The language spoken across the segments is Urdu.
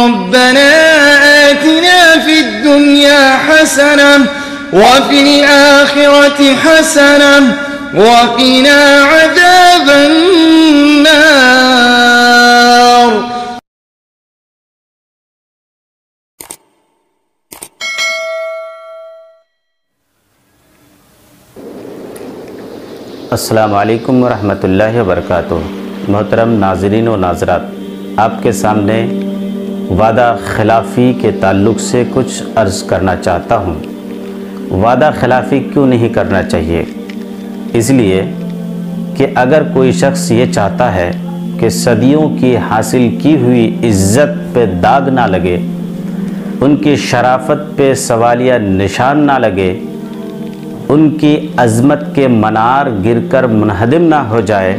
ربنا آتنا في الدنيا حسنة وفي الآخرة حسنة وقنا عذاب النار. السلام علیکم ورحمۃ اللہ وبرکاتہ. محترم ناظرین و ناظرات، آپ کے سامنے وعدہ خلافی کے تعلق سے کچھ عرض کرنا چاہتا ہوں. وعدہ خلافی کیوں نہیں کرنا چاہیے؟ اس لیے کہ اگر کوئی شخص یہ چاہتا ہے کہ صدیوں کی حاصل کی ہوئی عزت پہ داغ نہ لگے، ان کی شرافت پہ سوالیہ نشان نہ لگے، ان کی عظمت کے منار گر کر منہدم نہ ہو جائے،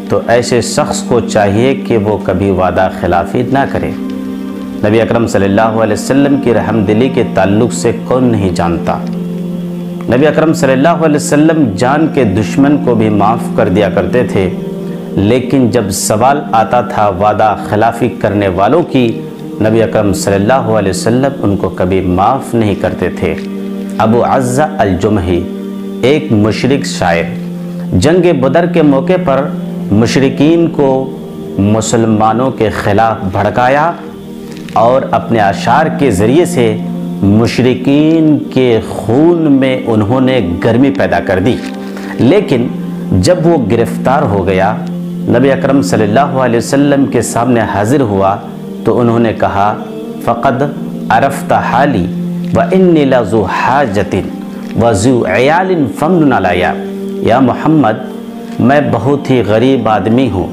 تو ایسے شخص کو چاہیے کہ وہ کبھی وعدہ خلافی نہ کرے. نبی اکرم صلی اللہ علیہ وسلم کی رحم دلی کے تعلق سے کون نہیں جانتا؟ نبی اکرم صلی اللہ علیہ وسلم جان کے دشمن کو بھی معاف کر دیا کرتے تھے، لیکن جب سوال آتا تھا وعدہ خلافی کرنے والوں کی، نبی اکرم صلی اللہ علیہ وسلم ان کو کبھی معاف نہیں کرتے تھے. ابو عزہ الجمحی ایک مشرک شاعر، جنگ بدر کے موقع پر مشرکین کو مسلمانوں کے خلاف بھڑکایا اور اپنے اشعار کے ذریعے سے مشرکین کے خون میں انہوں نے گرمی پیدا کر دی. لیکن جب وہ گرفتار ہو گیا، نبی اکرم صلی اللہ علیہ وسلم کے سامنے حاضر ہوا تو انہوں نے کہا فقد عرفت حالی وَإِنِّي لَذُو حَاجَةٍ وَذُو عِيَالٍ فَمْنُنْ عَلَيَّ. یا محمد، میں بہت ہی غریب آدمی ہوں،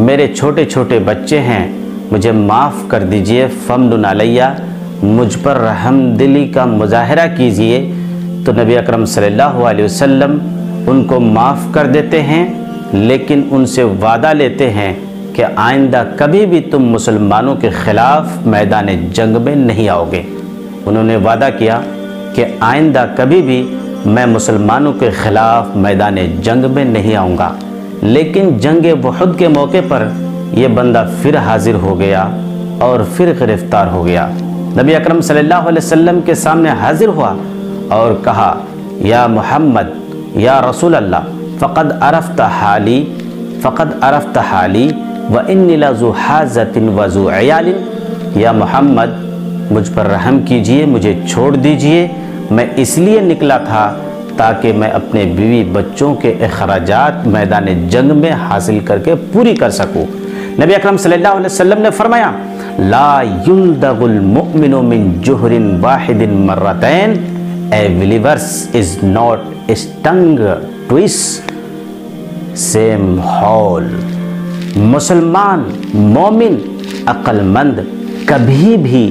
میرے چھوٹے چھوٹے بچے ہیں، مجھے معاف کر دیجئے. فَمْنُنْ عَلَيَّ، مجھ پر رحم دلی کا مظاہرہ کیجئے. تو نبی اکرم صلی اللہ علیہ وسلم ان کو معاف کر دیتے ہیں، لیکن ان سے وعدہ لیتے ہیں کہ آئندہ کبھی بھی تم مسلمانوں کے خلاف میدان جنگ میں نہیں آؤ گے. انہوں نے وعدہ کیا کہ آئندہ کبھی بھی میں مسلمانوں کے خلاف میدان جنگ میں نہیں آؤں گا. لیکن جنگ احد کے موقع پر یہ بندہ پھر حاضر ہو گیا اور پھر گرفتار ہو گیا. نبی اکرم صلی اللہ علیہ وسلم کے سامنے حاضر ہوا اور کہا یا محمد، یا رسول اللہ، فقد عرفت حالی وَإِنِّي لَذُو حَاجَةٍ وَذُو عِيَالٍ. یا محمد، مجھ پر رحم کیجئے، مجھے چھوڑ دیجئے، میں اس لیے نکلا تھا تاکہ میں اپنے بیوی بچوں کے اخراجات میدان جنگ میں حاصل کر کے پوری کر سکوں. نبی اکرم صلی اللہ علیہ وسلم نے فرمایا لا يلدغ المؤمن من جوہر واحد مرتين. A believer is not stung twice same hole. مسلمان مومن عقل مند کبھی بھی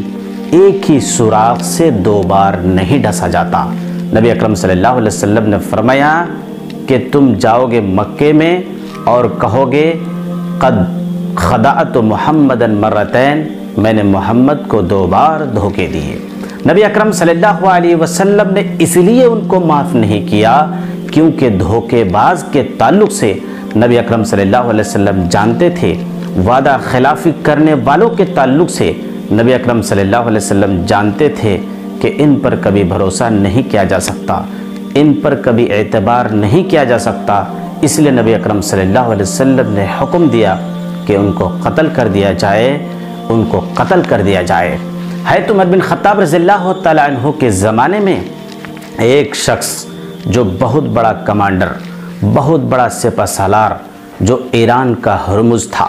ایک ہی سوراخ سے دو بار نہیں ڈسا جاتا. نبی اکرم صلی اللہ علیہ وسلم نے فرمایا کہ تم جاؤ گے مکے میں اور کہو گے قد خدعت محمدا مرتين، میں نے محمد کو دو بار دھوکے دیے. نبی اکرم صلی اللہ علیہ وسلم نے اس لیے ان کو معاف نہیں کیا کیونکہ دھوکے باز کے تعلق سے نبی اکرم صلی اللہ علیہ وسلم جانتے تھے. وعدہ خلافی کرنے والوں کے تعلق سے نبی اکرم صلی اللہ علیہ وسلم جانتے تھے کہ ان پر کبھی بھروسہ نہیں کیا جا سکتا، ان پر کبھی اعتبار نہیں کیا جا سکتا. اس لیے نبی اکرم صلی اللہ علیہ وسلم نے حکم دیا کہ ان کو قتل کر دیا جائے، ان کو قتل کر دیا جائے. حضرت عمر بن خطاب رضی اللہ تعالیٰ عنہ کے زمانے میں ایک شخص جو بہت بڑا کمانڈر، بہت بڑا سپہ سالار، جو ایران کا ہرمز تھا،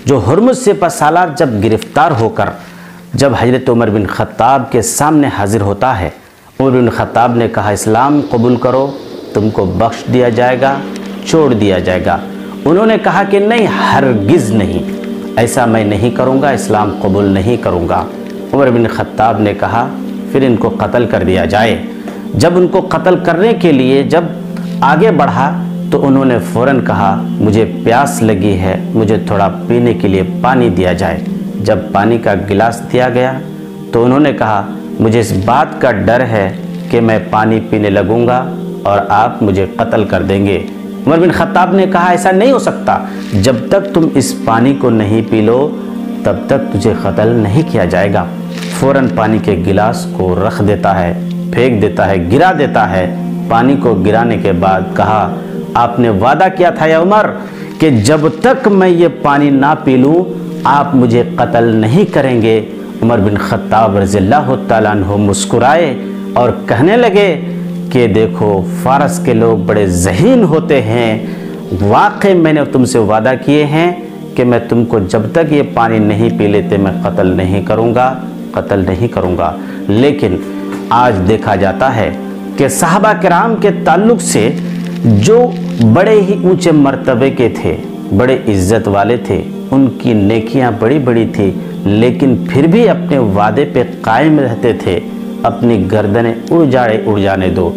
جو ہرمز سپہ سالار جب گرفتار ہو کر جب حضرت عمر بن خطاب کے سامنے حاضر ہوتا ہے، عمر بن خطاب نے کہا اسلام قبول کرو، تم کو بخش دیا جائے گا، چھوڑ دیا جائے گا. انہوں نے کہا کہ نہیں، ہرگز نہیں، ایسا میں نہیں کروں گا، اسلام قبول نہیں کروں گا. عمر بن خطاب نے کہا پھر ان کو قتل کر دیا جائے. جب ان کو قتل کرنے کے لیے جب آگے بڑھا تو انہوں نے فوراً کہا مجھے پیاس لگی ہے، مجھے تھوڑا پینے کے لیے پانی دیا جائے. جب پانی کا گلاس دیا گیا تو انہوں نے کہا مجھے اس بات کا ڈر ہے کہ میں پانی پینے لگوں گا اور آپ مجھے قتل کر دیں گے. عمر بن خطاب نے کہا ایسا نہیں ہو سکتا، جب تک تم اس پانی کو نہیں پی لو تب تک تجھے قتل نہیں کیا جائے گا۔ فوراً پانی کے گلاس کو رکھ دیتا ہے، پھینک دیتا ہے، گرا دیتا ہے۔ پانی کو گرانے کے بعد کہا آپ نے وعدہ کیا تھا یا عمر کہ جب تک میں یہ پانی نہ پی لوں آپ مجھے قتل نہیں کریں گے۔ عمر بن خطاب رضی اللہ تعالیٰ عنہ مسکرائے اور کہنے لگے کہ دیکھو فارس کے لوگ بڑے ذہین ہوتے ہیں، واقعی میں نے تم سے وعدہ کیے ہیں کہ میں تم کو جب تک یہ پانی نہیں پی لیتے میں قتل نہیں کروں گا۔ لیکن آج دیکھا جاتا ہے کہ صحابہ کرام کے تعلق سے جو بڑے ہی اونچے مرتبے کے تھے، بڑے عزت والے تھے، ان کی نیکیاں بڑی بڑی تھی، لیکن پھر بھی اپنے وعدے پہ قائم رہتے تھے۔ اپنی گردنیں اڑ جانے دو،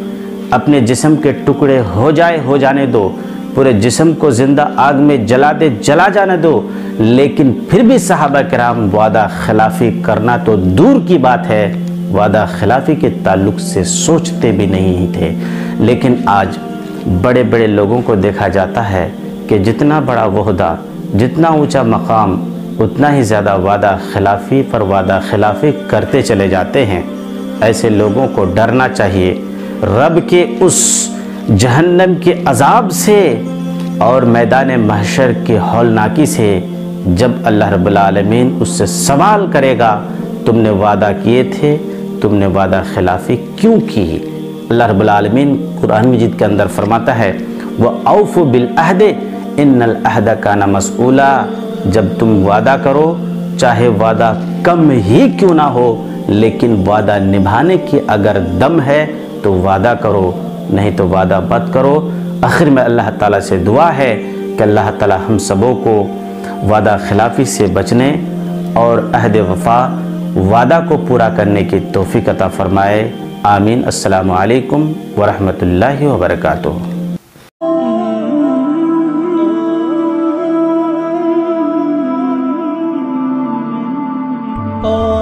اپنے جسم کے ٹکڑے ہو جانے دو، پورے جسم کو زندہ آگ میں جلا جانے دو، لیکن پھر بھی صحابہ کرام وعدہ خلافی کرنا تو دور کی بات ہے، وعدہ خلافی کے تعلق سے سوچتے بھی نہیں تھے۔ لیکن آج بڑے بڑے لوگوں کو دیکھا جاتا ہے کہ جتنا بڑا عہدہ، جتنا اونچا مقام، اتنا ہی زیادہ وعدہ خلافی پر وعدہ خلافی کرتے چلے جاتے ہیں۔ ایسے لوگوں کو ڈرنا چاہیے رب کے اس جہنم کے عذاب سے اور میدان محشر کی ہولناکی سے، جب اللہ رب العالمین اس سے سوال کرے گا تم نے وعدہ کیے تھے، تم نے وعدہ خلافی کیوں کی؟ اللہ رب العالمین قرآن مجید کے اندر فرماتا ہے وَأَوْفُوا بِالْعَهْدِ إِنَّ الْعَهْدَ كَانَ مَسْئُولًا، جب تم وعدہ کرو چاہے وعدہ کم ہی کیوں نہ ہو، لیکن وعدہ نبھانے کی اگر دم ہے تو وعدہ کرو، نہیں تو وعدہ مت کرو۔ آخر میں اللہ تعالیٰ سے دعا ہے کہ اللہ تعالیٰ ہم سبوں کو وعدہ خلافی سے بچنے اور عہد وفا، وعدہ کو پورا کرنے کی توفیق عطا فرمائے، آمین۔ السلام علیکم ورحمۃ اللہ وبرکاتہ۔ Oh